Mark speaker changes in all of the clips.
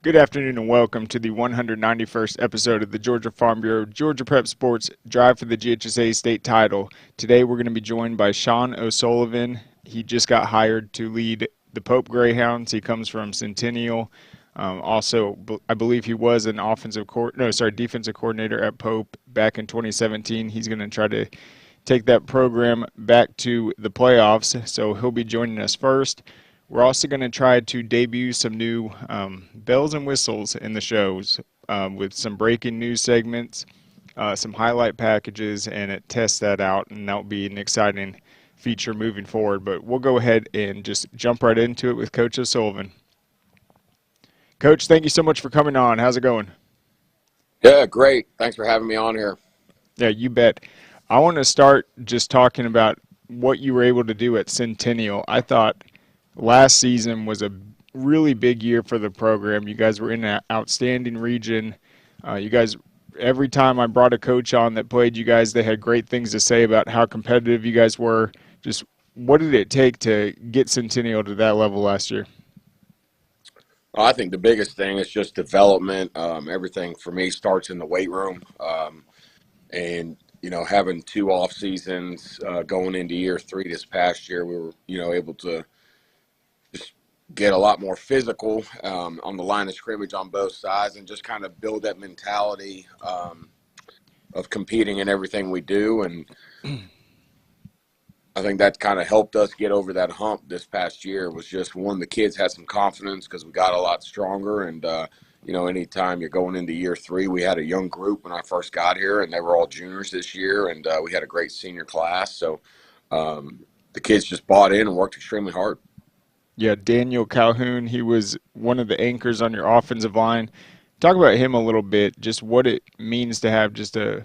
Speaker 1: Good afternoon and welcome to the 191st episode of the Georgia Farm Bureau Georgia Prep Sports Drive for the GHSA State Title. Today we're going to be joined by Sean O'Sullivan. He just got hired to lead the Pope Greyhounds. He comes from Centennial. I believe he was an defensive coordinator at Pope back in 2017. He's going to try to take that program back to the playoffs, so he'll be joining us first. We're also going to try to debut some new bells and whistles in the shows with some breaking news segments, some highlight packages, and test that out, and that'll be an exciting feature moving forward. But we'll go ahead and just jump right into it with Coach O'Sullivan. Coach, thank you so much for coming on. How's it going?
Speaker 2: Yeah, great. Thanks for having me on here.
Speaker 1: Yeah, you bet. I want to start just talking about what you were able to do at Centennial. I thought last season was a really big year for the program. You guys were in an outstanding region. Every time I brought a coach on that played you guys, they had great things to say about how competitive you guys were. Just what did it take to get Centennial to that level last year?
Speaker 2: I think the biggest thing is just development. Everything for me starts in the weight room. And, having two off seasons going into year three this past year, we were, able to just get a lot more physical on the line of scrimmage on both sides and just kind of build that mentality of competing in everything we do. And I think that kind of helped us get over that hump this past year. Was just one, the kids had some confidence because we got a lot stronger. And, anytime you're going into year three, we had a young group when I first got here, and they were all juniors this year. And we had a great senior class. So the kids just bought in and worked extremely hard.
Speaker 1: Yeah, Daniel Calhoun, he was one of the anchors on your offensive line. Talk about him a little bit, just what it means to have just a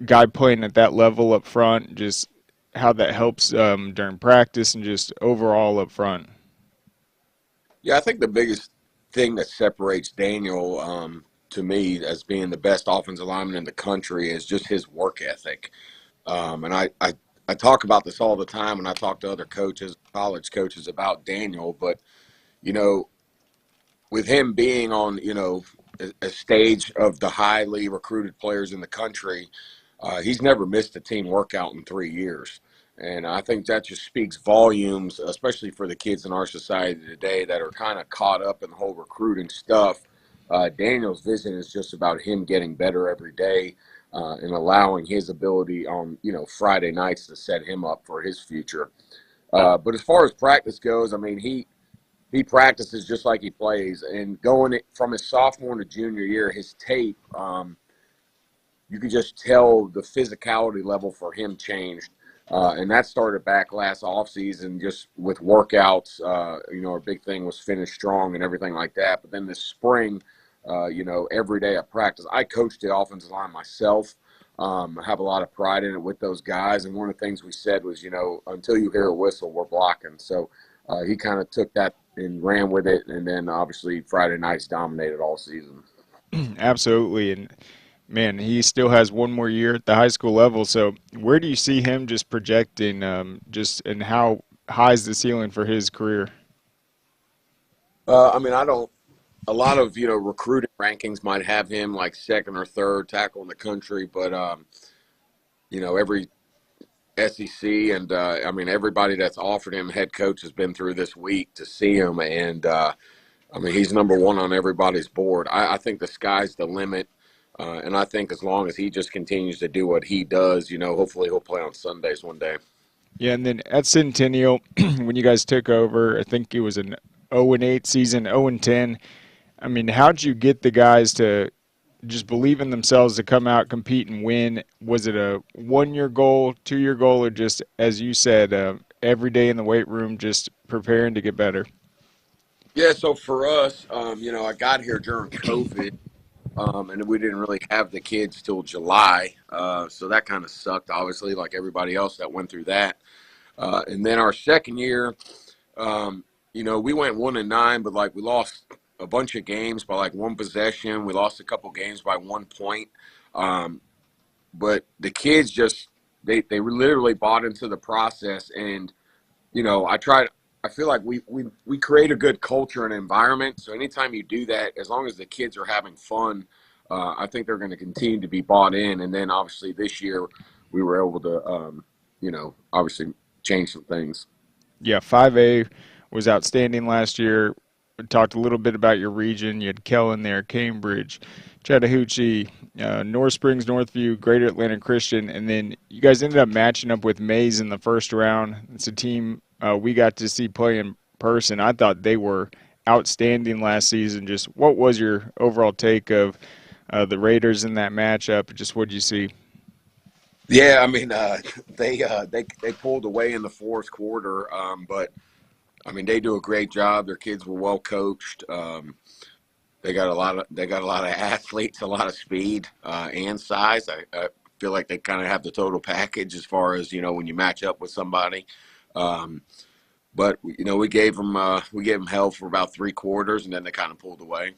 Speaker 1: guy playing at that level up front, just how that helps during practice and just overall up front.
Speaker 2: Yeah, I think the biggest thing that separates Daniel to me as being the best offensive lineman in the country is just his work ethic. And I talk about this all the time when I talk to other coaches, college coaches about Daniel, but, you know, with him being on, a stage of the highly recruited players in the country, he's never missed a team workout in 3 years. And I think that just speaks volumes, especially for the kids in our society today that are kind of caught up in the whole recruiting stuff. Daniel's vision is just about him getting better every day and allowing his ability on, Friday nights to set him up for his future. But as far as practice goes, I mean, he practices just like he plays. And going from his sophomore to junior year, his tape, you could just tell the physicality level for him changed. And that started back last offseason just with workouts. Our big thing was finish strong and everything like that. But then this spring, every day at practice, I coached the offensive line myself. I have a lot of pride in it with those guys. And one of the things we said was, until you hear a whistle, we're blocking. So he kind of took that and ran with it. And then obviously Friday nights dominated all season.
Speaker 1: Absolutely. And man, he still has one more year at the high school level. So where do you see him just projecting, and how high is the ceiling for his career?
Speaker 2: I don't. A lot of recruiting rankings might have him like second or third tackle in the country, but every SEC and everybody that's offered him head coach has been through this week to see him, and he's number one on everybody's board. I think the sky's the limit. And I think as long as he just continues to do what he does, hopefully he'll play on Sundays one day.
Speaker 1: Yeah, and then at Centennial, when you guys took over, I think it was an 0-8 season, 0-10. I mean, how'd you get the guys to just believe in themselves to come out, compete, and win? Was it a 1-year goal, 2-year goal, or just, as you said, every day in the weight room, just preparing to get better?
Speaker 2: Yeah, so for us, I got here during COVID, and we didn't really have the kids till July. So that kind of sucked, obviously, like everybody else that went through that. And then our second year, we went 1-9, but like we lost a bunch of games by like one possession. We lost a couple games by 1 point. But the kids just they literally bought into the process, and I tried. I feel like we create a good culture and environment. So anytime you do that, as long as the kids are having fun, I think they're going to continue to be bought in. And then obviously this year we were able to, obviously change some things.
Speaker 1: Yeah, 5A was outstanding last year. We talked a little bit about your region. You had Kellen there, Cambridge, Chattahoochee, North Springs, Northview, Greater Atlanta Christian, and then you guys ended up matching up with Mays in the first round. It's a team we got to see play in person. I thought they were outstanding last season. Just what was your overall take of the Raiders in that matchup? Just what did you see?
Speaker 2: Yeah, I mean, they pulled away in the fourth quarter, but I mean they do a great job. Their kids were well coached. They got a lot of athletes, a lot of speed and size. I feel like they kind of have the total package as far as when you match up with somebody. Um, but we gave them hell for about 3 quarters, and then they kind of pulled away.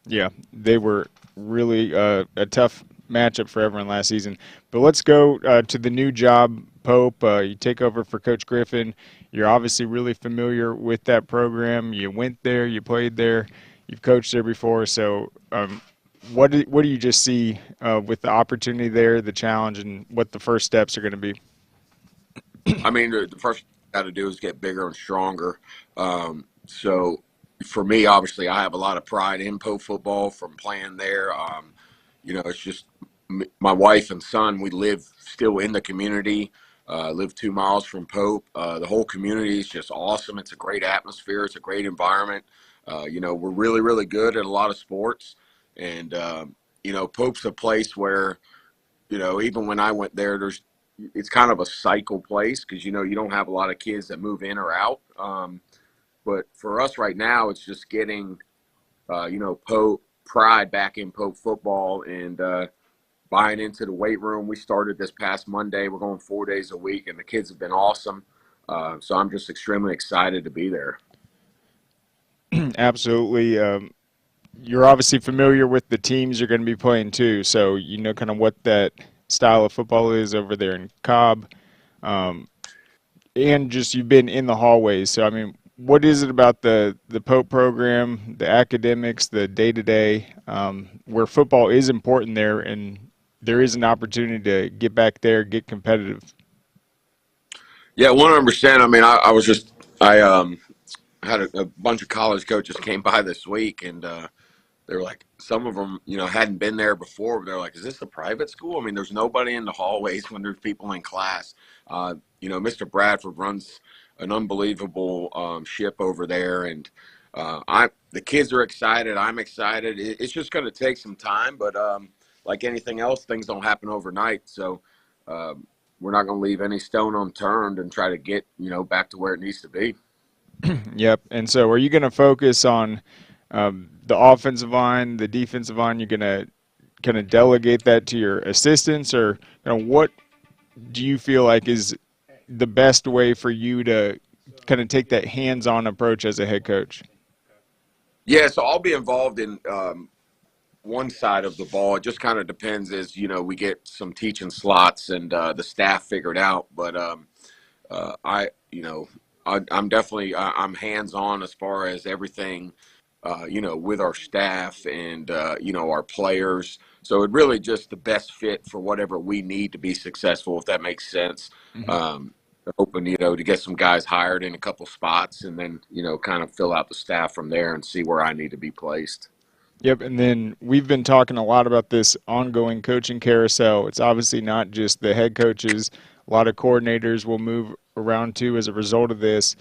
Speaker 1: Yeah, they were really a tough matchup for everyone last season. But let's go to the new job, Pope. You take over for Coach Griffin. You're obviously really familiar with that program. You went there, you played there, you've coached there before. So, what do you just see with the opportunity there, the challenge, and what the first steps are going to be?
Speaker 2: I mean, the first thing you got to do is get bigger and stronger. So for me, obviously, I have a lot of pride in Pope football from playing there. It's just my wife and son. We live still in the community. Live 2 miles from Pope. The whole community is just awesome. It's a great atmosphere. It's a great environment. We're really, really good at a lot of sports, and Pope's a place where even when I went there, it's kind of a cycle place because you don't have a lot of kids that move in or out. But for us right now, it's just getting Pope pride back in Pope football and buying into the weight room. We started this past Monday. We're going 4 days a week, and the kids have been awesome. So I'm just extremely excited to be there.
Speaker 1: Absolutely. You're obviously familiar with the teams you're going to be playing too, so you know kind of what that style of football is over there in Cobb. Um, and just you've been in the hallways. So I mean, what is it about the Pope program, the academics, the day to day, where football is important there, and there is an opportunity to get back there, get competitive.
Speaker 2: Yeah, 100%. I mean, I had a bunch of college coaches came by this week, and they were like, some of them, hadn't been there before. But they're like, "Is this a private school?" I mean, there's nobody in the hallways when there's people in class. Mr. Bradford runs an unbelievable ship over there, and the kids are excited. I'm excited. It's just going to take some time, but like anything else, things don't happen overnight. So um, we're not going to leave any stone unturned and try to get back to where it needs to be.
Speaker 1: Yep. And so, are you going to focus on the offensive line, the defensive line? You're going to kind of delegate that to your assistants, or what do you feel like is the best way for you to kind of take that hands-on approach as a head coach?
Speaker 2: Yeah, so I'll be involved in one side of the ball. It just kind of depends as we get some teaching slots and the staff figured out. But I I'm definitely I'm hands on as far as everything. With our staff and our players. So it really just the best fit for whatever we need to be successful, if that makes sense.
Speaker 1: Hmm.
Speaker 2: Um, Hoping to get some guys hired in a couple spots, and then kind of fill out the staff from there and see where I need to be placed.
Speaker 1: Yep, and then we've been talking a lot about this ongoing coaching carousel. It's obviously not just the head coaches. A lot of coordinators will move around too as a result of this.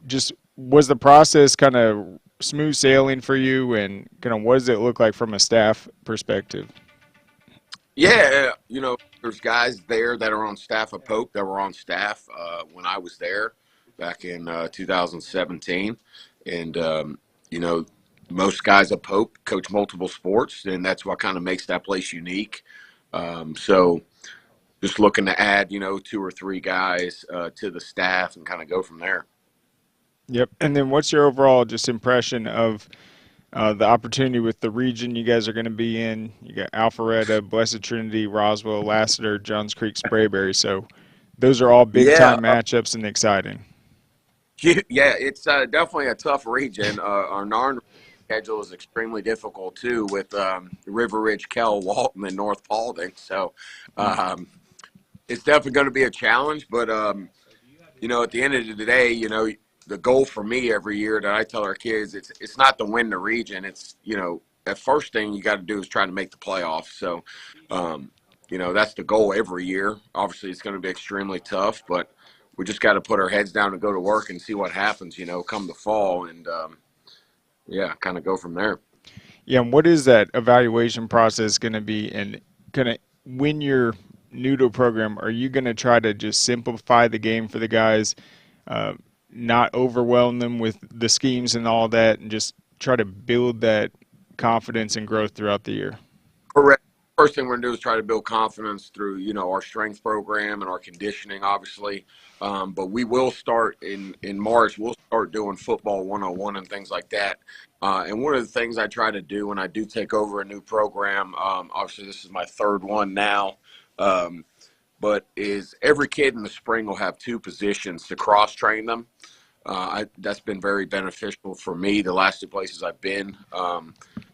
Speaker 1: Just was the process kind of smooth sailing for you, and kind of what does it look like from a staff perspective?
Speaker 2: Yeah, there's guys there that are on staff of Pope that were on staff when I was there back in 2017, and you know, most guys at Pope coach multiple sports, and that's what kind of makes that place unique. So just looking to add, 2 or 3 guys to the staff and kind of go from there.
Speaker 1: Yep, and then what's your overall just impression of the opportunity with the region you guys are going to be in? You got Alpharetta, Blessed Trinity, Roswell, Lassiter, Johns Creek, Sprayberry. So those are all big
Speaker 2: Yeah,
Speaker 1: time matchups and exciting.
Speaker 2: Yeah, it's definitely a tough region. Our non schedule is extremely difficult too, with River Ridge, Kell, Walton, and North Paulding. So
Speaker 1: Mm.
Speaker 2: um, it's definitely going to be a challenge. But at the end of the day, the goal for me every year that I tell our kids, it's not to win the region. It's the first thing you got to do is try to make the playoffs. So, um, that's the goal every year. Obviously, it's going to be extremely tough, but we just got to put our heads down and go to work and see what happens. Come the fall, and yeah, kind of go from there.
Speaker 1: Yeah, and what is that evaluation process going to be? And kind of when you're new to a program, are you going to try to just simplify the game for the guys, uh, not overwhelm them with the schemes and all that, and just try to build that confidence and growth throughout the year?
Speaker 2: Correct. First thing we're gonna do is try to build confidence through, our strength program and our conditioning, obviously. But we will start in March. We'll start doing football 101 and things like that. And one of the things I try to do when I do take over a new program, obviously this is my third one now, um, but is every kid in the spring will have two positions to cross train them. That's been very beneficial for me the last two places I've been,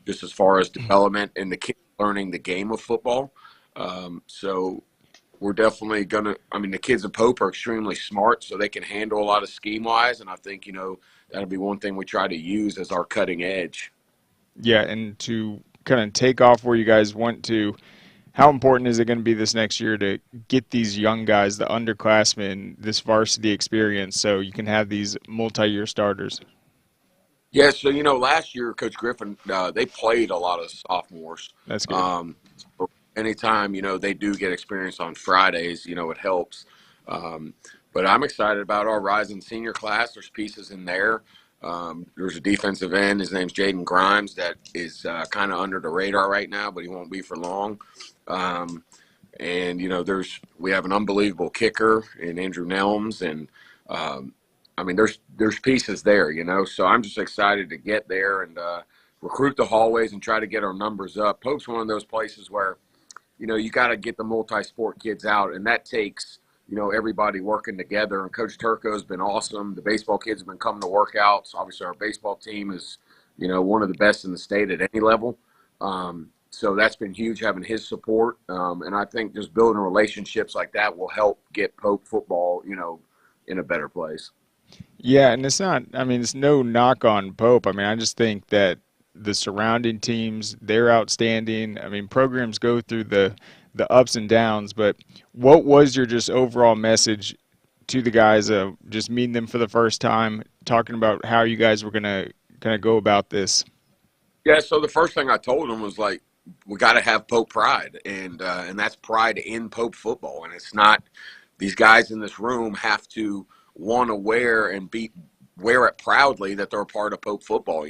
Speaker 2: just as far as development and the kids learning the game of football. So we're definitely gonna. I mean, the kids at Pope are extremely smart, so they can handle a lot of scheme wise, and I think that'll be one thing we try to use as our cutting edge.
Speaker 1: Yeah, and to kind of take off where you guys want to, how important is it going to be this next year to get these young guys, the underclassmen, this varsity experience, so you can have these multi-year starters?
Speaker 2: Yeah, so last year, Coach Griffin, they played a lot of sophomores.
Speaker 1: That's good.
Speaker 2: So anytime they do get experience on Fridays, it helps. Um, but I'm excited about our rising senior class. There's pieces in there. There's a defensive end. His name's Jaden Grimes that is kind of under the radar right now, but he won't be for long. Um, and we have an unbelievable kicker in Andrew Nelms, and um, I mean there's pieces there, So I'm just excited to get there and recruit the hallways and try to get our numbers up. Pope's one of those places where you got to get the multi-sport kids out, and that takes everybody working together. And Coach Turco has been awesome. The baseball kids have been coming to workouts. Obviously, our baseball team is one of the best in the state at any level. So that's been huge having his support, and I think just building relationships like that will help get Pope football, in a better place.
Speaker 1: Yeah, and it's not, I mean, it's no knock on Pope. I mean, I just think that the surrounding teams, they're outstanding. I mean, programs go through the ups and downs, but what was your just overall message to the guys just meeting them for the first time, talking about how you guys were going to kind of go about this?
Speaker 2: Yeah, so the first thing I told them was like, we got to have Pope pride, and that's pride in Pope football, and it's not these guys in this room have to want to wear and wear it proudly that they're a part of Pope football,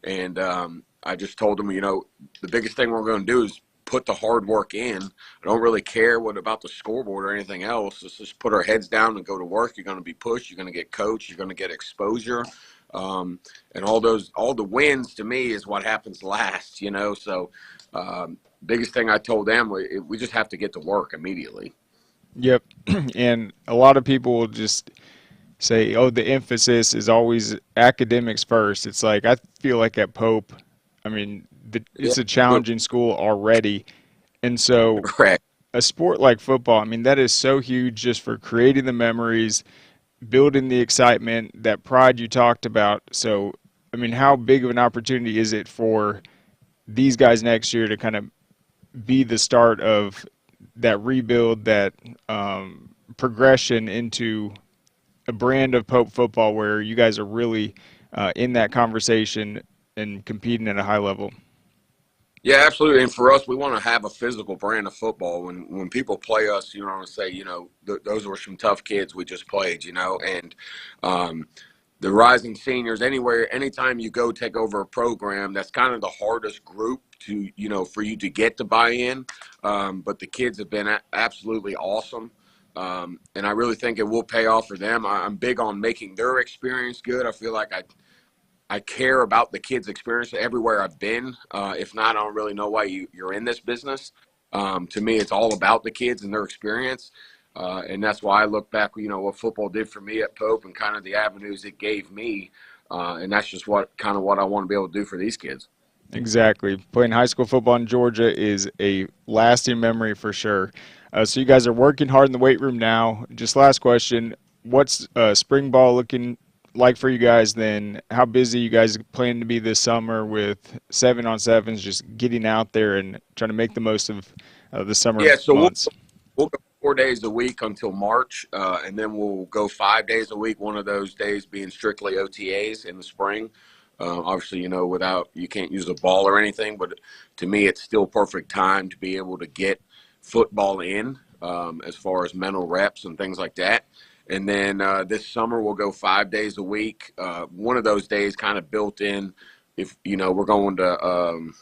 Speaker 2: And I just told them, the biggest thing we're going to do is put the hard work in. I don't really care what about the scoreboard or anything else. Let's just put our heads down and go to work. You're going to be pushed. You're going to get coached. You're going to get exposure. And all the wins to me is what happens last, So biggest thing I told them, we just have to get to work immediately.
Speaker 1: Yep. And a lot of people will just say, oh, the emphasis is always academics first. It's like, I feel like at Pope, I mean,
Speaker 2: Yeah,
Speaker 1: it's a challenging school already. And so
Speaker 2: correct.
Speaker 1: a sport like football, I mean, that is so huge just for creating the memories, building the excitement, that pride you talked about. So, I mean, how big of an opportunity is it for these guys next year to kind of be the start of that rebuild, that progression into a brand of Pope football where you guys are really in that conversation and competing at a high level?
Speaker 2: Yeah, absolutely. And for us, we want to have a physical brand of football. When people play us, want to say, those were some tough kids we just played, and um, the rising seniors, anytime you go take over a program, that's kind of the hardest group to, for you to get to buy in. But the kids have been absolutely awesome. And I really think it will pay off for them. I'm big on making their experience good. I feel like I care about the kids' experience everywhere I've been. If not, I don't really know why you're in this business. To me, it's all about the kids and their experience. And that's why I look back, what football did for me at Pope and kind of the avenues it gave me. And that's just what I want to be able to do for these kids.
Speaker 1: Exactly. Playing high school football in Georgia is a lasting memory for sure. So you guys are working hard in the weight room now. Just last question: what's spring ball looking like for you guys? Then, how busy you guys plan to be this summer with 7-on-7s, just getting out there and trying to make the most of the summer
Speaker 2: Yeah, so
Speaker 1: months?
Speaker 2: we'll go 4 days a week until March, and then we'll go 5 days a week. One of those days being strictly OTAs in the spring. Obviously, without you can't use a ball or anything, but to me, it's still perfect time to be able to get football in as far as mental reps and things like that. And then this summer we'll go 5 days a week. One of those days kind of built in. If we're going to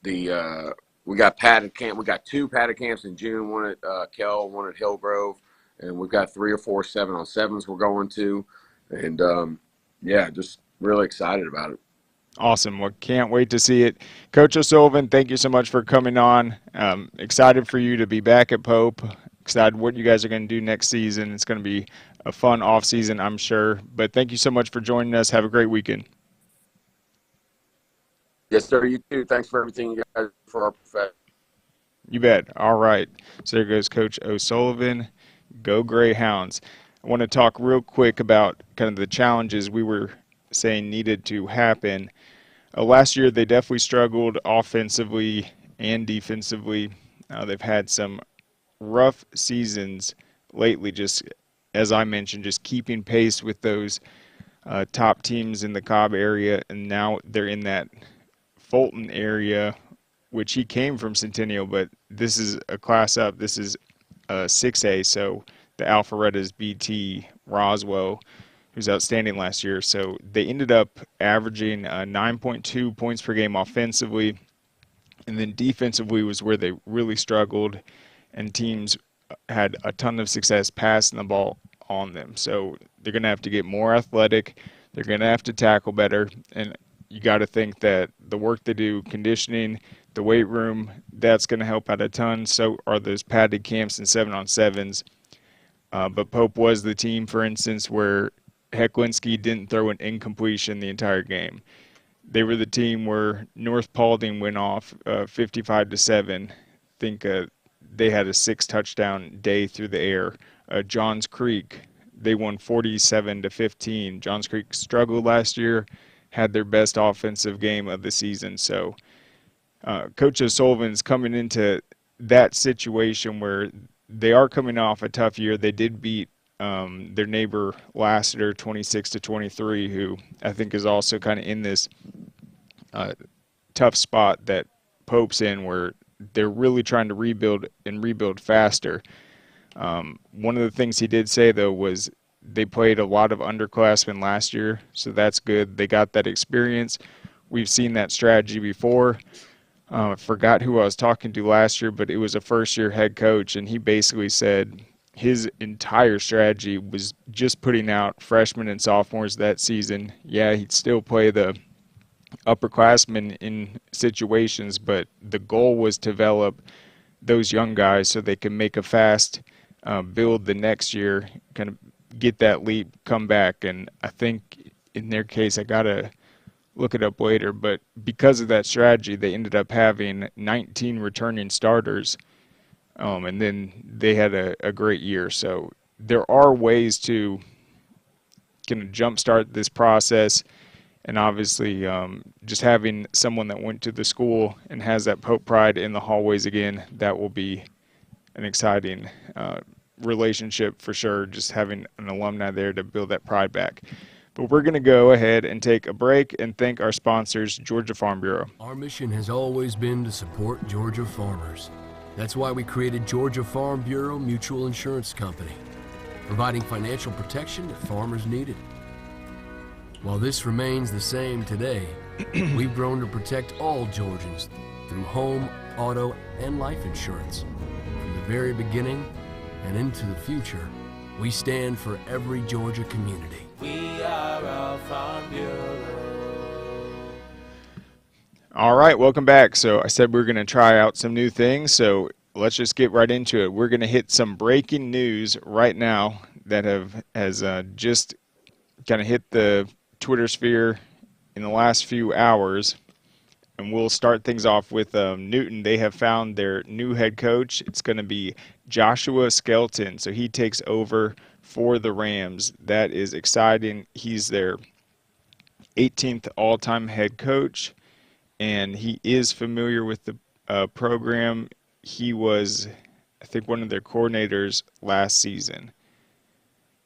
Speaker 2: the we got padded camp. We got 2 padded camps in June. One at Kell, one at Hillgrove, and we've got 3 or 4 7-on-7s we're going to, and yeah, just really excited about it.
Speaker 1: Awesome. Well, can't wait to see it. Coach O'Sullivan, thank you so much for coming on. Excited for you to be back at Pope. Excited what you guys are going to do next season. It's going to be a fun off season, I'm sure. But thank you so much for joining us. Have a great weekend.
Speaker 2: Yes, sir. You too. Thanks for everything you guys for our profession.
Speaker 1: You bet. All right. So there goes Coach O'Sullivan. Go Greyhounds. I want to talk real quick about kind of the challenges we were saying needed to happen. Last year, they definitely struggled offensively and defensively. They've had some rough seasons lately, just as I mentioned, just keeping pace with those top teams in the Cobb area, and now they're in that Fulton area, which he came from Centennial, but this is a class up. This is 6A, so the Alpharetta's BT Roswell, who's outstanding last year. So they ended up averaging 9.2 points per game offensively, and then defensively was where they really struggled, and teams had a ton of success passing the ball on them. So they're going to have to get more athletic. They're going to have to tackle better, and you got to think that the work they do, conditioning, the weight room, that's going to help out a ton. So are those padded camps and 7-on-7s. But Pope was the team, for instance, where Hecklinski didn't throw an incompletion the entire game. They were the team where North Paulding went off 55-7. I think they had a 6-touchdown day through the air. Johns Creek, they won 47-15. Johns Creek struggled last year, had their best offensive game of the season. So Coach O'Sullivan's coming into that situation where they are coming off a tough year. They did beat their neighbor Lassiter 26-23, who I think is also kind of in this tough spot that Pope's in, where they're really trying to rebuild and rebuild faster. One of the things he did say, though, was they played a lot of underclassmen last year, so that's good. They got that experience. We've seen that strategy before. I forgot who I was talking to last year, but it was a first-year head coach, and he basically said his entire strategy was just putting out freshmen and sophomores that season. Yeah, he'd still play the upperclassmen in situations, but the goal was to develop those young guys so they can make a fast build the next year, kind of get that leap, come back. And I think in their case, I got to look it up later, but because of that strategy, they ended up having 19 returning starters, and then they had a great year. So there are ways to kind of jumpstart this process, and obviously just having someone that went to the school and has that Pope pride in the hallways again, that will be an exciting relationship for sure, just having an alumni there to build that pride back. But we're going to go ahead and take a break and thank our sponsors, Georgia Farm Bureau.
Speaker 3: Our mission has always been to support Georgia farmers. That's why we created Georgia Farm Bureau Mutual Insurance Company, providing financial protection that farmers needed. While this remains the same today, we've grown to protect all Georgians through home, auto, and life insurance. From the very beginning and into the future, we stand for every Georgia community.
Speaker 4: We are a Farm Bureau.
Speaker 1: All right, welcome back. So I said we are going to try out some new things. So let's just get right into it. We're going to hit some breaking news right now that has just kind of hit the Twitter sphere in the last few hours. And we'll start things off with Newton. They have found their new head coach. It's going to be Joshua Skelton. So he takes over for the Rams. That is exciting. He's their 18th all-time head coach, and he is familiar with the program. He was, I think, one of their coordinators last season.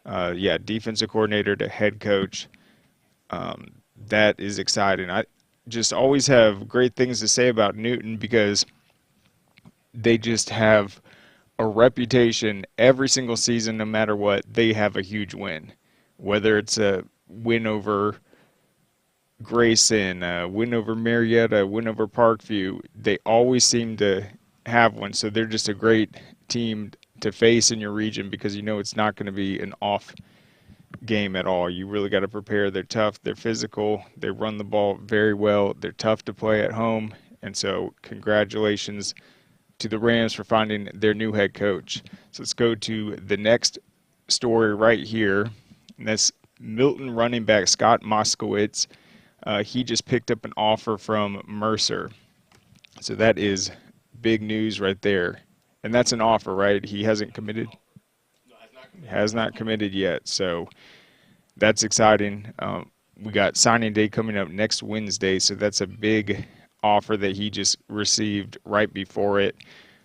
Speaker 1: Defensive coordinator to head coach. That is exciting. I just always have great things to say about Newton because they just have a reputation every single season, no matter what, they have a huge win. Whether it's a win over Grayson, a win over Marietta, a win over Parkview, they always seem to have one. So they're just a great team to face in your region because you know it's not going to be an off game at all. You really got to prepare. They're tough, they're physical, they run the ball very well, they're tough to play at home. And so congratulations to the Rams for finding their new head coach. So let's go to the next story right here. And that's Milton running back Scott Moskowitz. He just picked up an offer from Mercer. So that is big news right there. And that's an offer, right? He hasn't committed? Has not committed yet. So that's exciting. We got signing day coming up next Wednesday. So that's a big offer that he just received right before it.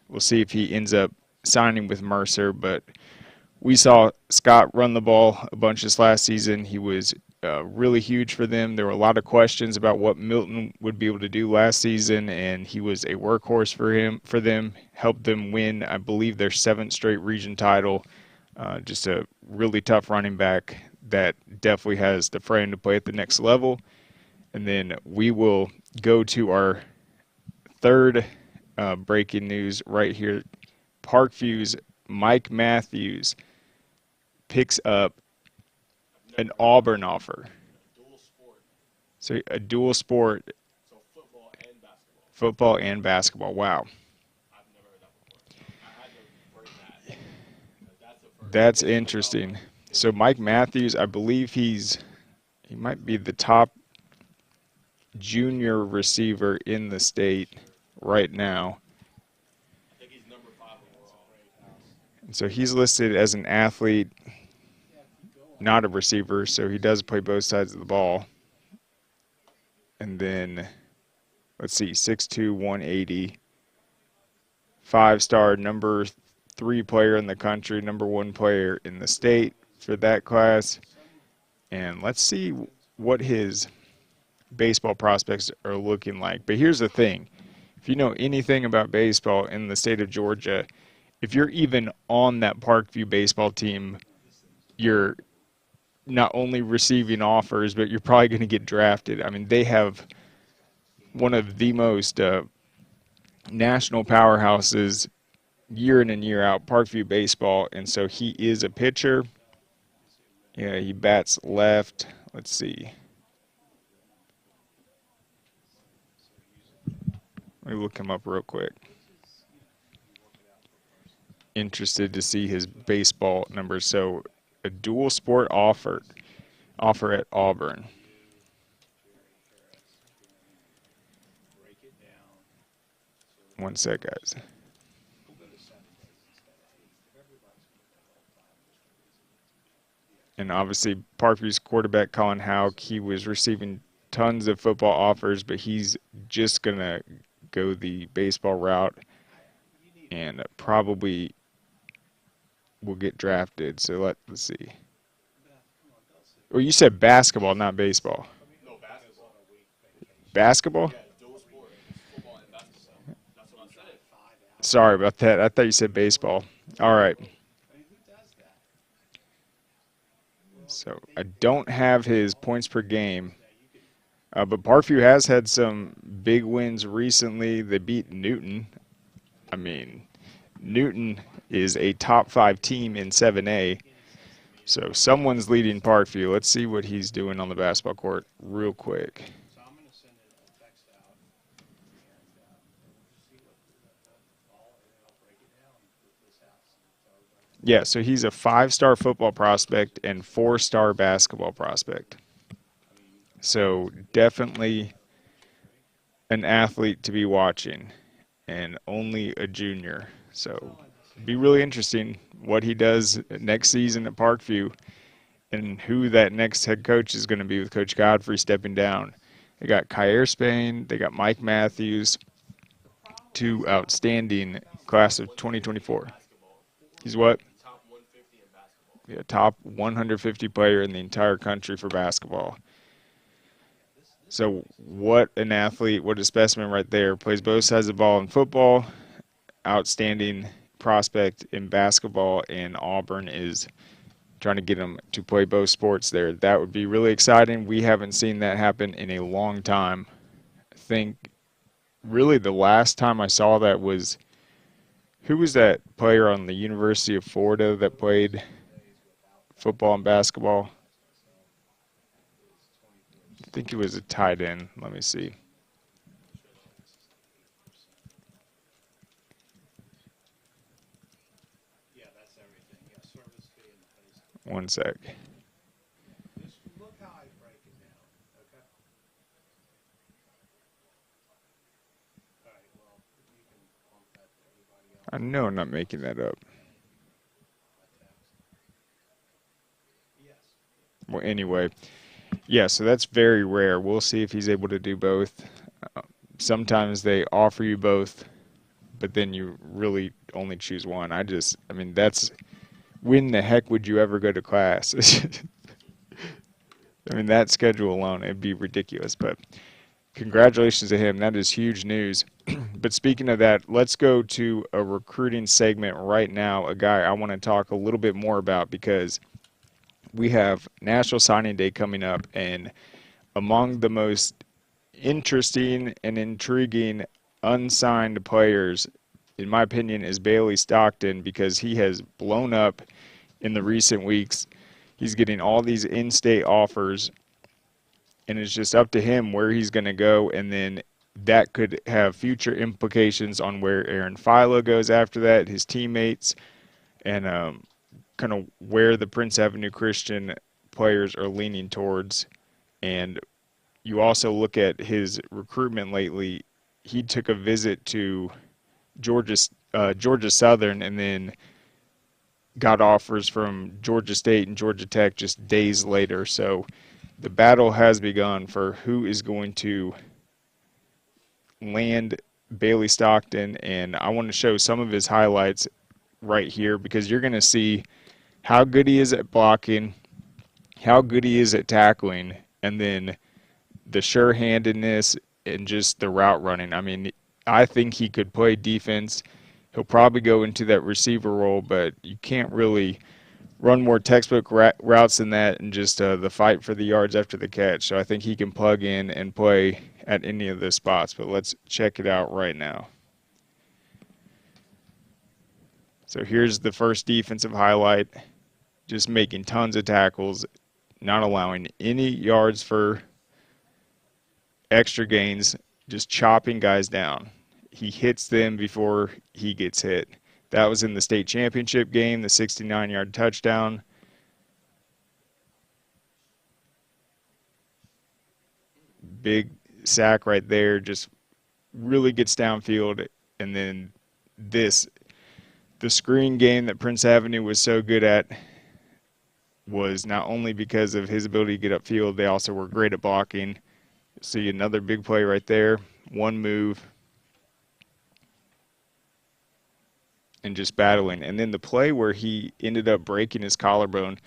Speaker 1: We'll see if he ends up signing with Mercer. But we saw Scott run the ball a bunch this last season. He was really huge for them. There were a lot of questions about what Milton would be able to do last season, and he was a workhorse for them, helped them win, I believe, their 7th straight region title. Just a really tough running back that definitely has the frame to play at the next level. And then we will go to our third breaking news right here. Parkview's Mike Matthews picks up an Auburn offer. So a dual sport.
Speaker 5: So football and basketball.
Speaker 1: Football and basketball. Wow.
Speaker 5: I've never heard that before. I had to break that. That's the first.
Speaker 1: That's interesting. So Mike Matthews, I believe he might be the top junior receiver in the state right now.
Speaker 5: I think he's number 5 overall.
Speaker 1: And so he's listed as an athlete, not a receiver, so he does play both sides of the ball. And then, let's see, 6'2", 180, 5-star, number 3 player in the country, number 1 player in the state for that class. And let's see what his baseball prospects are looking like. But here's the thing. If you know anything about baseball in the state of Georgia, if you're even on that Parkview baseball team, you're not only receiving offers, but you're probably going to get drafted. I mean, they have one of the most national powerhouses year in and year out, Parkview baseball, and so he is a pitcher. Yeah, he bats left. Let's see. Let me look him up real quick. Interested to see his baseball numbers. So a dual sport offer at Auburn. One sec, guys. And obviously, Parkview's quarterback, Colin Houck, he was receiving tons of football offers, but he's just going to go the baseball route and probably will get drafted. So let's see. Well, you said basketball, not baseball.
Speaker 5: No, basketball.
Speaker 1: Basketball?
Speaker 5: Yeah, dual sport. Football and basketball. That's what I said.
Speaker 1: Sorry about that. I thought you said baseball. All right. So I don't have his points per game. But Parkview has had some big wins recently. They beat Newton. I mean, Newton is a top 5 team in 7A. So someone's leading Parkview. Let's see what he's doing on the basketball court real quick. Yeah, so he's a 5-star football prospect and 4-star basketball prospect. So definitely an athlete to be watching, and only a junior. So be really interesting what he does next season at Parkview and who that next head coach is going to be with Coach Godfrey stepping down. They got Kyer Spain, they got Mike Matthews, two outstanding class of 2024. He's what?
Speaker 5: Top 150 in basketball.
Speaker 1: Yeah, top 150 player in the entire country for basketball. So what an athlete, what a specimen right there. Plays both sides of the ball in football, outstanding prospect in basketball, and Auburn is trying to get him to play both sports there. That would be really exciting. We haven't seen that happen in a long time. I think really the last time I saw that was, who was that player on the University of Florida that played football and basketball? I think he was a tight end. Let me see.
Speaker 5: Yeah, that's everything. Yeah, service fee and the high school.
Speaker 1: One sec.
Speaker 5: Just look how I break it down, okay? All right, well, you can pump that to everybody else.
Speaker 1: I know I'm not making that up.
Speaker 5: Yes.
Speaker 1: Well, anyway, yeah, so that's very rare. We'll see if he's able to do both. Sometimes they offer you both, but then you really only choose one. I mean, that's, when the heck would you ever go to class? I mean, that schedule alone, it'd be ridiculous. But congratulations to him. That is huge news. But speaking of that, let's go to a recruiting segment right now, a guy I want to talk a little bit more about because we have National Signing Day coming up, and among the most interesting and intriguing unsigned players, in my opinion, is Bailey Stockton, because he has blown up in the recent weeks. He's getting all these in-state offers, and it's just up to him where he's going to go, and then that could have future implications on where Aaron Philo goes after that, his teammates, and kind of where the Prince Avenue Christian players are leaning towards. And you also look at his recruitment lately. He took a visit to Georgia Southern, and then got offers from Georgia State and Georgia Tech just days later. So the battle has begun for who is going to land Bailey Stockton, and I want to show some of his highlights right here because you're going to see how good he is at blocking, how good he is at tackling, and then the sure-handedness and just the route running. I mean, I think he could play defense. He'll probably go into that receiver role, but you can't really run more textbook routes than that and just the fight for the yards after the catch. So I think he can plug in and play at any of those spots. But let's check it out right now. So here's the first defensive highlight. Just making tons of tackles, not allowing any yards for extra gains, just chopping guys down. He hits them before he gets hit. That was in the state championship game, the 69-yard touchdown. Big sack right there, just really gets downfield. And then the screen game that Prince Avenue was so good at was not only because of his ability to get upfield, they also were great at blocking. See another big play right there, one move, and just battling. And then the play where he ended up breaking his collarbone,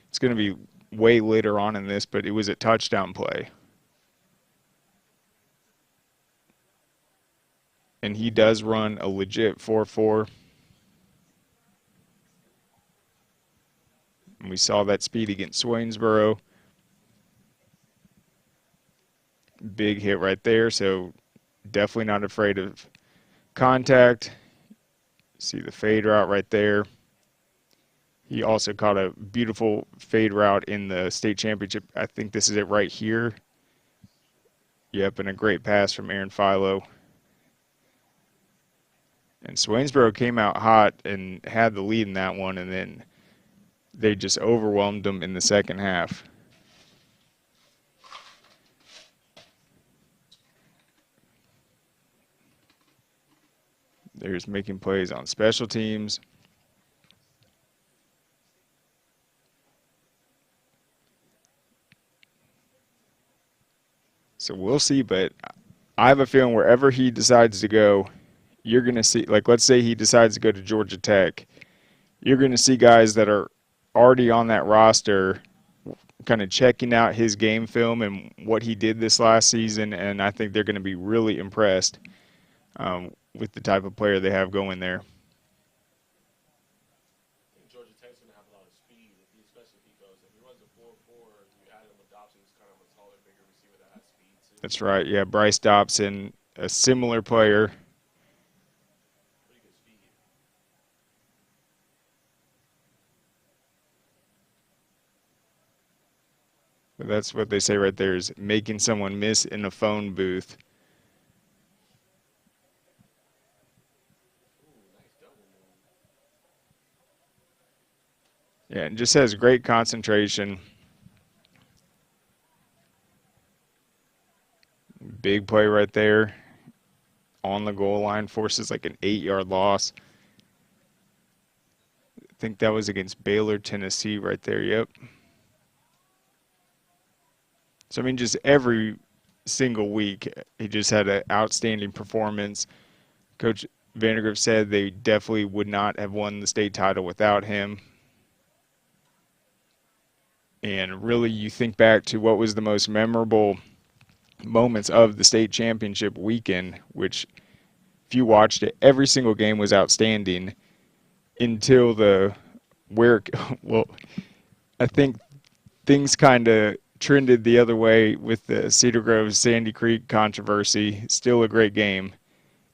Speaker 1: it's going to be way later on in this, but it was a touchdown play. And he does run a legit 4.4. And we saw that speed against Swainsboro. Big hit right there, so definitely not afraid of contact. See the fade route right there. He also caught a beautiful fade route in the state championship. I think this is it right here. Yep, and a great pass from Aaron Philo. And Swainsboro came out hot and had the lead in that one, and then they just overwhelmed them in the second half. They're just making plays on special teams. So we'll see, but I have a feeling wherever he decides to go, you're going to see, like, let's say he decides to go to Georgia Tech, you're going to see guys that are already on that roster kind of checking out his game film and what he did this last season, and I think they're going to be really impressed with the type of player they have going there.
Speaker 5: I think Georgia Tech's going to have a lot of speed, especially if he runs a 4.4, you add him with Dobson, who's kind of a taller, bigger receiver that has speed too.
Speaker 1: That's right. Yeah, Bryce Dobson, a similar player.
Speaker 5: Pretty good speed.
Speaker 1: But that's what they say right there is making someone miss in a phone booth.
Speaker 5: Ooh, nice double move.
Speaker 1: Yeah, and just has great concentration. Big play right there on the goal line, forces like an 8-yard loss. I think that was against Baylor, Tennessee right there, yep. So, I mean, just every single week, he just had an outstanding performance. Coach Vandergrift said they definitely would not have won the state title without him. And really, you think back to what was the most memorable moments of the state championship weekend, which, if you watched it, every single game was outstanding until well, I think things kind of trended the other way with the Cedar Grove Sandy Creek controversy. Still a great game.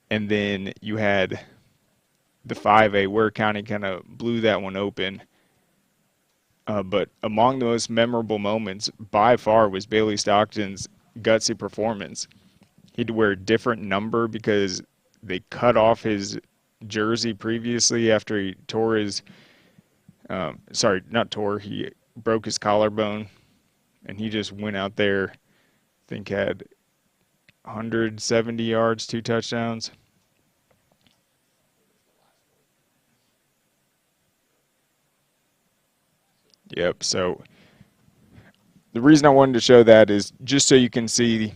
Speaker 1: And then you had the 5A, Ware County kind of blew that one open. But among the most memorable moments by far was Bailey Stockton's gutsy performance. He'd wear a different number because they cut off his jersey previously after he tore his he broke his collarbone, and he just went out there, I think had 170 yards, 2 touchdowns. Yep, so the reason I wanted to show that is just so you can see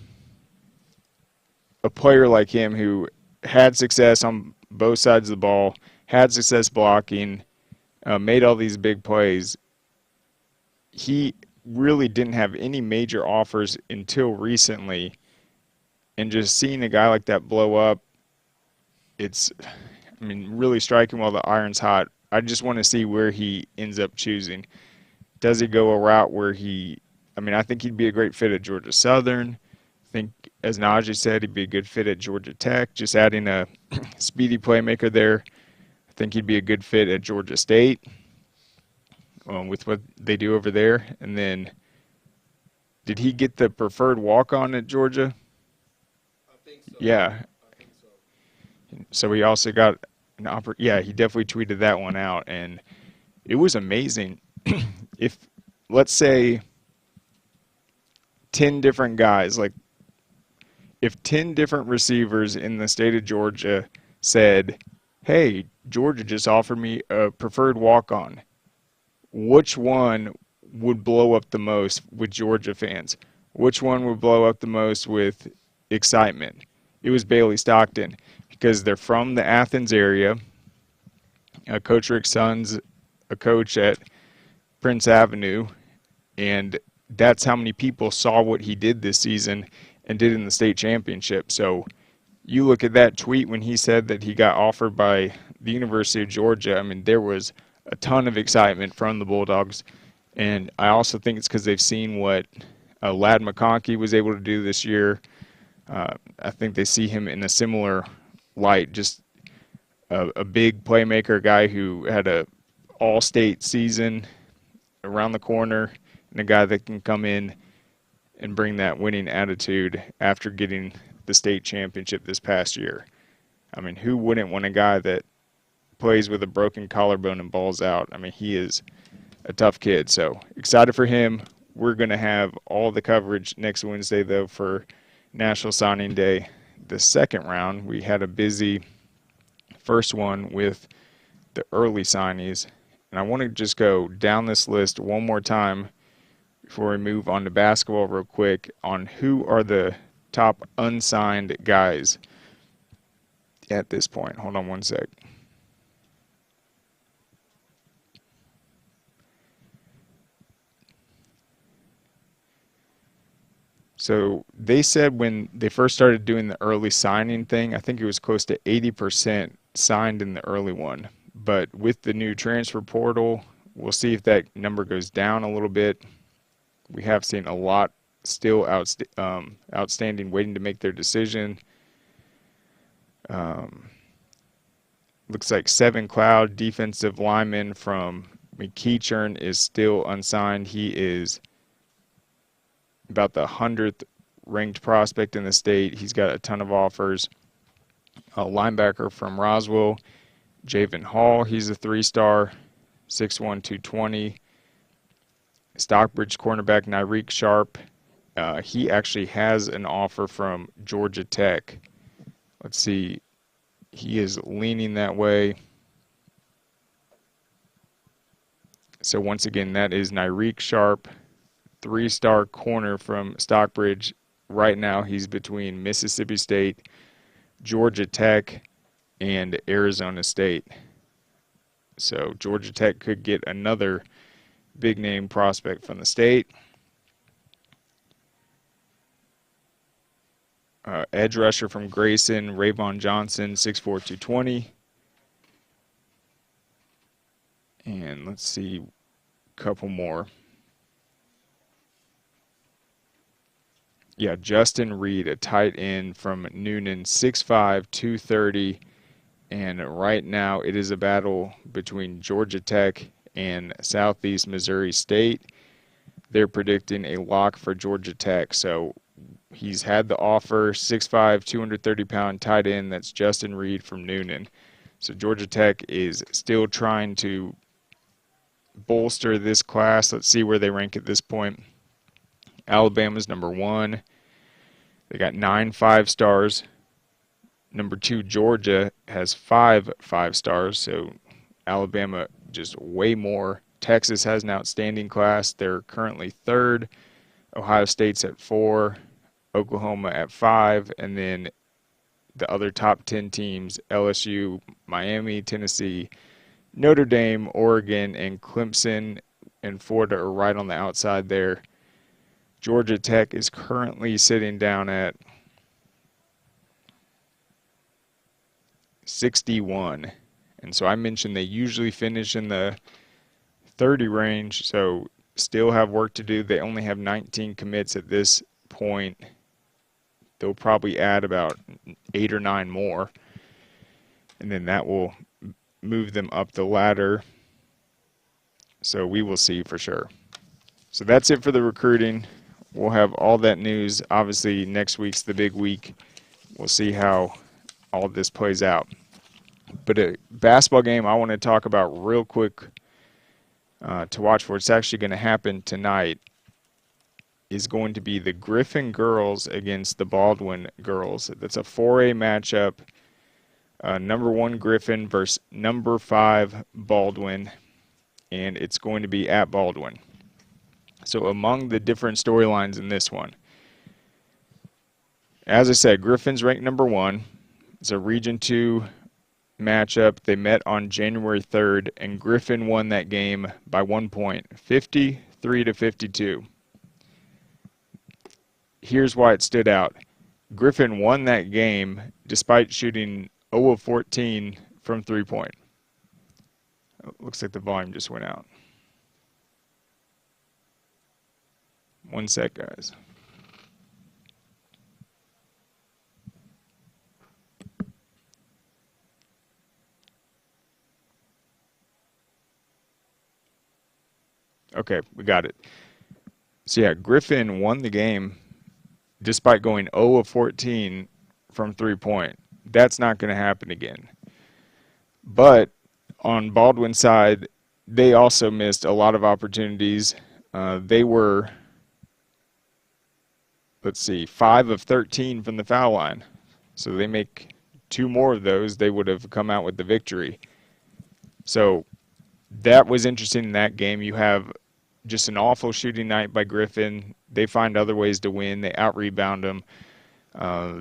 Speaker 1: a player like him who had success on both sides of the ball, had success blocking, made all these big plays. He really didn't have any major offers until recently, and just seeing a guy like that blow up, it's, I mean, really striking while the iron's hot. I just want to see where he ends up choosing. Does he go a route where I think he'd be a great fit at Georgia Southern. I think, as Najee said, he'd be a good fit at Georgia Tech, just adding a speedy playmaker there. I think he'd be a good fit at Georgia State with what they do over there. And then, did he get the preferred walk-on at Georgia?
Speaker 5: I think so.
Speaker 1: Yeah.
Speaker 5: I think so.
Speaker 1: So he also got he definitely tweeted that one out, and it was amazing. If, let's say, 10 different guys, like if 10 different receivers in the state of Georgia said, hey, Georgia just offered me a preferred walk-on, which one would blow up the most with Georgia fans? Which one would blow up the most with excitement? It was Bailey Stockton, because they're from the Athens area. Coach Rick's son's a coach at Prince Avenue, and that's how many people saw what he did this season and did in the state championship. So you look at that tweet when he said that he got offered by the University of Georgia. I mean, there was a ton of excitement from the Bulldogs, and I also think it's because they've seen what Ladd McConkey was able to do this year. I think they see him in a similar light, just a big playmaker, a guy who had a all-state season around the corner, and a guy that can come in and bring that winning attitude after getting the state championship this past year. I mean, who wouldn't want a guy that plays with a broken collarbone and balls out? I mean, he is a tough kid. So excited for him. We're going to have all the coverage next Wednesday, though, for National Signing Day. The second round, we had a busy first one with the early signees. And I want to just go down this list one more time before we move on to basketball real quick on who are the top unsigned guys at this point. Hold on one sec. So they said when they first started doing the early signing thing, I think it was close to 80% signed in the early one. But with the new transfer portal, we'll see if that number goes down a little bit. We have seen a lot still outstanding, waiting to make their decision. Looks like Seven Cloud, defensive lineman from McEachern, is still unsigned. He is about the 100th ranked prospect in the state. He's got a ton of offers. A linebacker from Roswell, Javen Hall, he's a 3-star, 6'1", 220. Stockbridge cornerback Nyreek Sharp, he actually has an offer from Georgia Tech. Let's see, he is leaning that way. So once again, that is Nyreek Sharp, 3-star corner from Stockbridge. Right now, he's between Mississippi State, Georgia Tech, and Arizona State. So Georgia Tech could get another big-name prospect from the state. Edge rusher from Grayson, Rayvon Johnson, 6'4", 220. And let's see, a couple more. Yeah, Justin Reed, a tight end from Noonan, 6'5", 230. And right now it is a battle between Georgia Tech and Southeast Missouri State. They're predicting a lock for Georgia Tech. So he's had the offer, 6'5", 230-pound tight end. That's Justin Reed from Noonan. So Georgia Tech is still trying to bolster this class. Let's see where they rank at this point. Alabama's number 1. They got 9 5-stars. Number 2, Georgia, has 5 5-stars. So Alabama just way more. Texas has an outstanding class. They're currently 3rd. Ohio State's at 4. Oklahoma at 5. And then the other top 10 teams, LSU, Miami, Tennessee, Notre Dame, Oregon, and Clemson and Florida are right on the outside there. Georgia Tech is currently sitting down at 61. And so I mentioned they usually finish in the 30 range, so still have work to do. They only have 19 commits at this point. They'll probably add about 8 or 9 more, and then that will move them up the ladder. So we will see for sure. So that's it for the recruiting. We'll have all that news. Obviously, next week's the big week. We'll see how all this plays out. But a basketball game I want to talk about real quick to watch for. It's actually going to happen tonight. Is going to be the Griffin girls against the Baldwin girls. That's a 4A matchup. Number 1 Griffin versus number 5 Baldwin. And it's going to be at Baldwin. So among the different storylines in this one, as I said, Griffin's ranked number 1. It's a Region 2 matchup. They met on January 3rd, and Griffin won that game by 1 point, 53-52. Here's why it stood out. Griffin won that game despite shooting 0 of 14 from 3-point. Looks like the volume just went out. One sec, guys. Okay, we got it. So yeah, Griffin won the game despite going 0 of 14 from 3-point. That's not going to happen again. But on Baldwin's side, they also missed a lot of opportunities. They were, let's see, 5 of 13 from the foul line. So they make 2 more of those, they would have come out with the victory. So that was interesting in that game. You have just an awful shooting night by Griffin. They find other ways to win. They out-rebound them.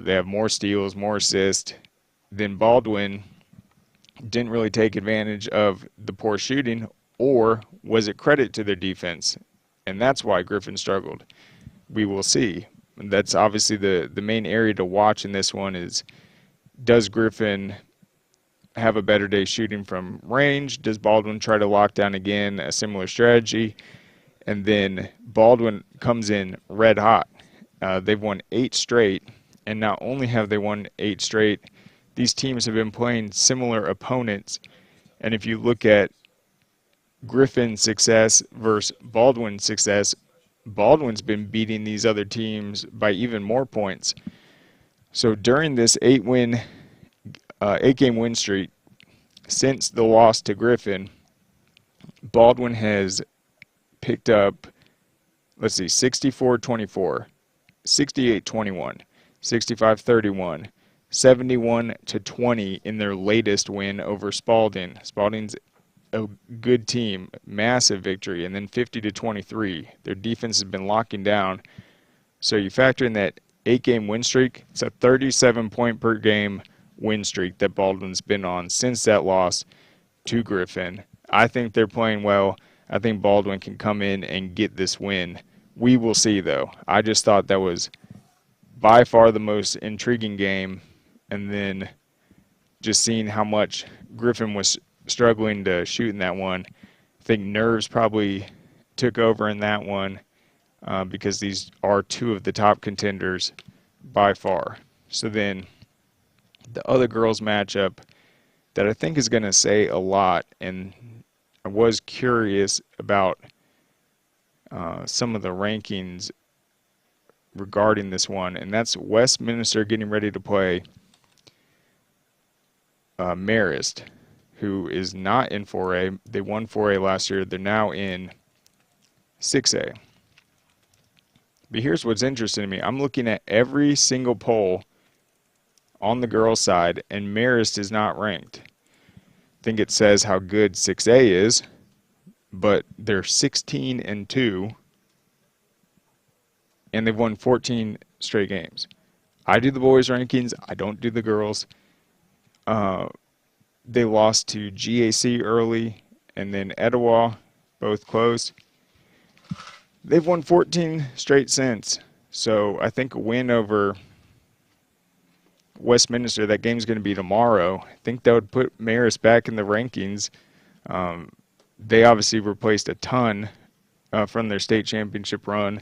Speaker 1: They have more steals, more assists. Then Baldwin didn't really take advantage of the poor shooting, or was it credit to their defense? And that's why Griffin struggled. We will see. And that's obviously the main area to watch in this one is, does Griffin have a better day shooting from range? Does Baldwin try to lock down again a similar strategy? And then Baldwin comes in red hot. They've won 8 straight, and not only have they won 8 straight, these teams have been playing similar opponents. And if you look at Griffin's success versus Baldwin's success, Baldwin's been beating these other teams by even more points. So during this 8-game win streak, since the loss to Griffin, Baldwin has picked up, let's see, 64-24, 68-21, 65-31, 71-20 in their latest win over Spalding. Spalding's a good team, massive victory, and then 50-23. Their defense has been locking down. So you factor in that 8-game win streak, it's a 37-point per game win streak that Baldwin's been on since that loss to Griffin. I think they're playing well. I think Baldwin can come in and get this win. We will see, though. I just thought that was by far the most intriguing game, and then just seeing how much Griffin was struggling to shoot in that one. I think nerves probably took over in that one because these are 2 of the top contenders by far. So then the other girls matchup that I think is going to say a lot, and I was curious about some of the rankings regarding this one, and that's Westminster getting ready to play Marist, who is not in 4A. They won 4A last year. They're now in 6A. But here's what's interesting to me. I'm looking at every single poll on the girls' side, and Marist is not ranked. I think it says how good 6A is, but they're 16-2, and they've won 14 straight games. I do the boys' rankings. I don't do the girls'. They lost to GAC early, and then Etowah, both close. They've won 14 straight since. So I think a win over Westminster, that game's going to be tomorrow. I think that would put Marist back in the rankings. They obviously replaced a ton from their state championship run.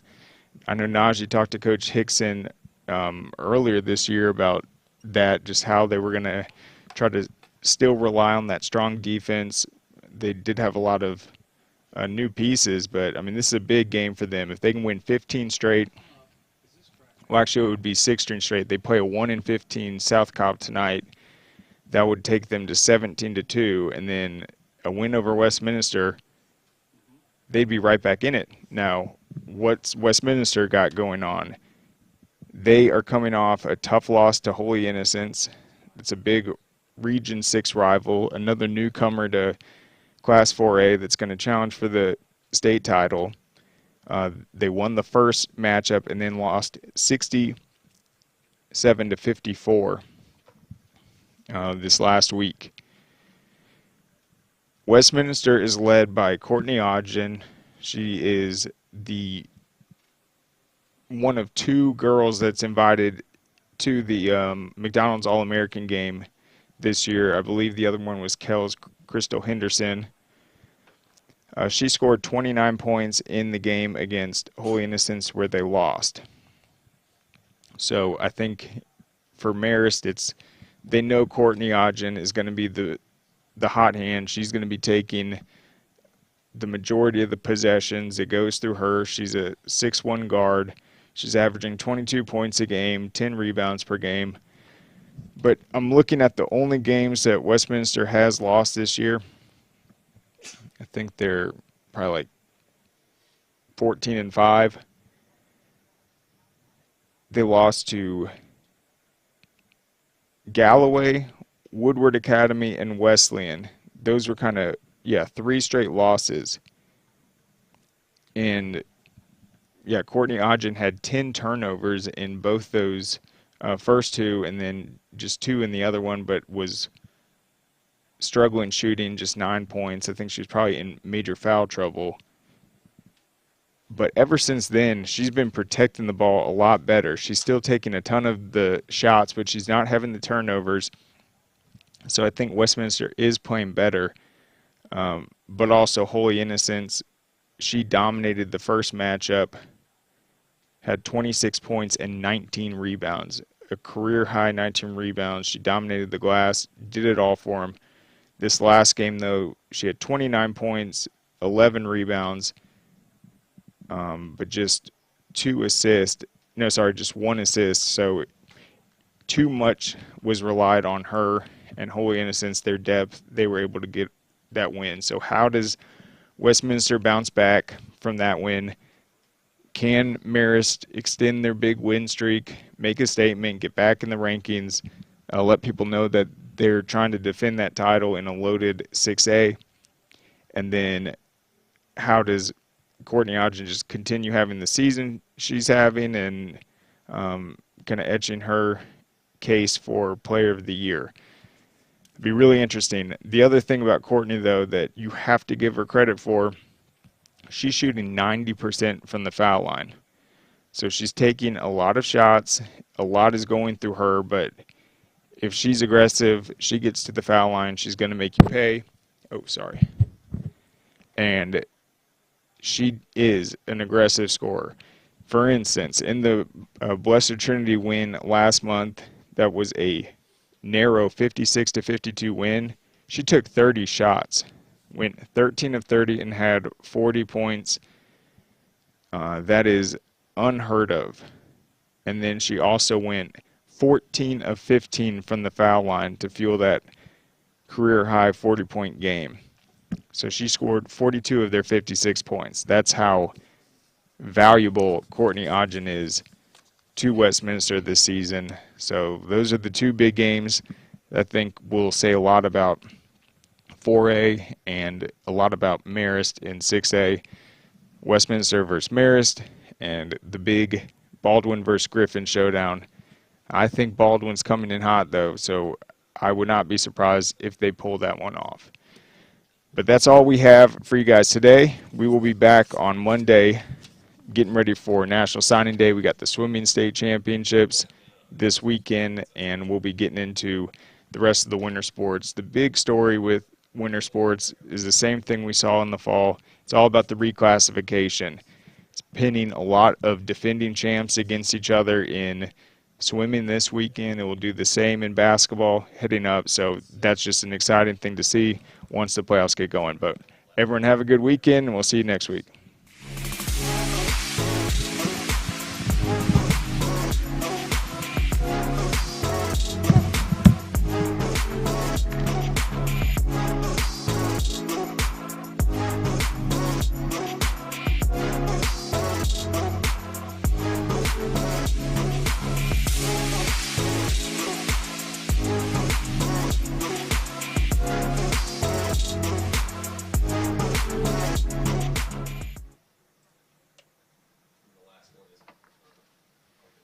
Speaker 1: I know Najee talked to Coach Hickson earlier this year about that, just how they were going to try to still rely on that strong defense. They did have a lot of new pieces, but, I mean, this is a big game for them. If they can win 15 straight, well, actually, it would be 16 straight. They play a 1-15 South Cobb tonight. That would take them to 17-2, and then a win over Westminster, they'd be right back in it. Now, what's Westminster got going on? They are coming off a tough loss to Holy Innocents. It's a big Region 6 rival, another newcomer to Class 4A that's going to challenge for the state title. They won the first matchup and then lost 67-54 this last week. Westminster is led by Courtney Ogden. She is the one of 2 girls that's invited to the McDonald's All-American game this year. I believe the other one was Kells Crystal Henderson. She scored 29 points in the game against Holy Innocents where they lost. So I think for Marist, they know Courtney Ogden is going to be the hot hand. She's going to be taking the majority of the possessions. It goes through her. She's a 6'1" guard. She's averaging 22 points a game, 10 rebounds per game. But I'm looking at the only games that Westminster has lost this year. I think they're probably like 14-5. They lost to Galloway, Woodward Academy, and Wesleyan. Those were kind of, 3 straight losses. And, Courtney Ogden had 10 turnovers in both those first two, and then just 2 in the other one, but was struggling shooting, just 9 points. I think she was probably in major foul trouble. But ever since then, she's been protecting the ball a lot better. She's still taking a ton of the shots, but she's not having the turnovers. So I think Westminster is playing better. But also Holy Innocents, she dominated the first matchup, had 26 points and 19 rebounds, a career-high 19 rebounds. She dominated the glass, did it all for them. This last game, though, she had 29 points, 11 rebounds, but just 2 assists. No, sorry, just 1 assist. So too much was relied on her and Holy Innocents, their depth. They were able to get that win. So how does Westminster bounce back from that win? Can Marist extend their big win streak, make a statement, get back in the rankings, let people know that they're trying to defend that title in a loaded 6A? And then how does Courtney Ogden just continue having the season she's having and kind of etching her case for Player of the Year? It'd be really interesting. The other thing about Courtney, though, that you have to give her credit for, she's shooting 90% from the foul line. So she's taking a lot of shots. A lot is going through her, but if she's aggressive, she gets to the foul line, she's going to make you pay. Oh, sorry. And she is an aggressive scorer. For instance, in the Blessed Trinity win last month, that was a narrow 56-52 win. She took 30 shots, went 13 of 30, and had 40 points. That is unheard of. And then she also went 14 of 15 from the foul line to fuel that career-high 40-point game. So she scored 42 of their 56 points. That's how valuable Courtney Ogden is to Westminster this season. So those are the 2 big games that I think will say a lot about 4A and a lot about Marist in 6A. Westminster versus Marist and the big Baldwin versus Griffin showdown. I think Baldwin's coming in hot, though, so I would not be surprised if they pull that one off. But that's all we have for you guys today. We will be back on Monday getting ready for National Signing Day. We got the swimming state championships this weekend, and we'll be getting into the rest of the winter sports. The big story with winter sports is the same thing we saw in the fall. It's all about the reclassification. It's pinning a lot of defending champs against each other in swimming this weekend. It will do the same in basketball heading up. So that's just an exciting thing to see once the playoffs get going. But everyone have a good weekend, and we'll see you next week.